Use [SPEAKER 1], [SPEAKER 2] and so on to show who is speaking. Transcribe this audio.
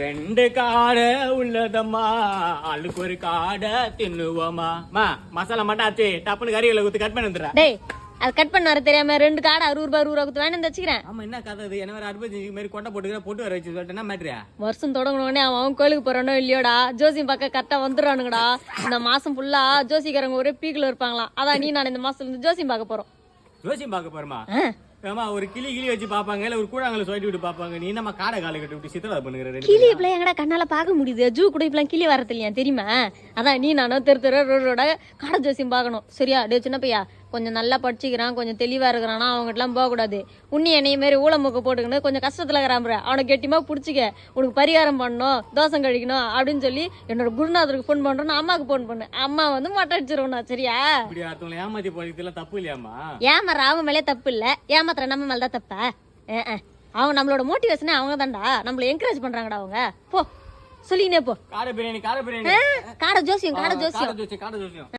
[SPEAKER 1] ரெண்டு காடை உள்ளதம்மா ஆளுக்கு ஒரு காடை தின்னுவோமா மசாலா மட்டும் ஆச்சு டப்புனு கறிகளை ஊத்தி கட் பண்ணி வந்துடுறா.
[SPEAKER 2] டேய் அது கட் பண்ண வர தெரியாம 2 காடை 60 ரூபாய் கொடுத்து வேணும் வச்சுக்கிறேன்.
[SPEAKER 1] ஆமா என்ன கதை இது? என்ன வேற 65 மாதிரி கொண்டை போட்டுக்கிற போட்டு வர வச்சு சொல்லிட்டு என்ன மேட்ரியா?
[SPEAKER 2] வருஷம் தொடங்கணுன்னே அவன் கோயிலுக்கு போறானோ இல்லையோடா ஜோசி பக்கம் கரெக்டா வந்துடுறானுங்கடா. இந்த மாசம் ஃபுல்லா ஜோசிக்காரங்க ஒரே பீக்கில் இருப்பாங்களாம். அதான் நீ நான் இந்த மாசத்துல இருந்து ஜோசியம் பார்க்க போறோம்.
[SPEAKER 1] ஜோசியம் பார்க்க போறமா? ஆமா ஒரு கிளி வச்சு பாப்பாங்க இல்ல ஒரு கூழாங்கல சொல்லிட்டு விட்டு பாப்பாங்க. நீ நம்ம காடை காலை கட்டி விட்டு சித்திரவதை பண்ணுகிற.
[SPEAKER 2] கிளி இப்பெல்லாம் எங்கடா கண்ணால பாக்க முடியுது? ஜூ கூட இப்பெல்லாம் கிளி வரது இல்லையா தெரியுமா? அதான் நீ நானும் தெரு ரோடோட காடை ஜோசியம் பார்க்கணும். சரியா? டே சின்ன பையா கொஞ்சம் நல்லா படிச்சுக்கிறான் கொஞ்சம் தெளிவா இருக்கிறான்னா அவங்ககிட்டலாம் போகக்கூடாது. உன்னி என்னைய மாரி ஊழமுக்க போட்டுக்கணும் கொஞ்சம் கஷ்டத்துல இருக்கிறான். அவனை கெட்டிமா பிடிச்சிக்க. உனக்கு பரிகாரம் பண்ணணும் தோசம் கழிக்கணும் அப்படின்னு சொல்லி என்னோட குருநாதருக்கு ஃபோன் பண்றோன்னு அம்மாவுக்கு ஃபோன் பண்ணு. அம்மா வந்து மொட்டை அடிச்சிருவா. சரியா?
[SPEAKER 1] ஏமாத்தி போறதுல தப்பு இல்லையாமா?
[SPEAKER 2] ஏமாற அவன் மேலே தப்பு இல்ல, ஏமாத்துற நம்ம மேலதான் தப்பா? அவங்க நம்மளோட மோட்டிவேஷனே அவங்க தான்டா. நம்மள என்கரேஜ் பண்றாங்கடா அவங்க. போ சொல்லினே போ.
[SPEAKER 1] காடை பிரியாணி
[SPEAKER 2] காடை ஜோசியம்.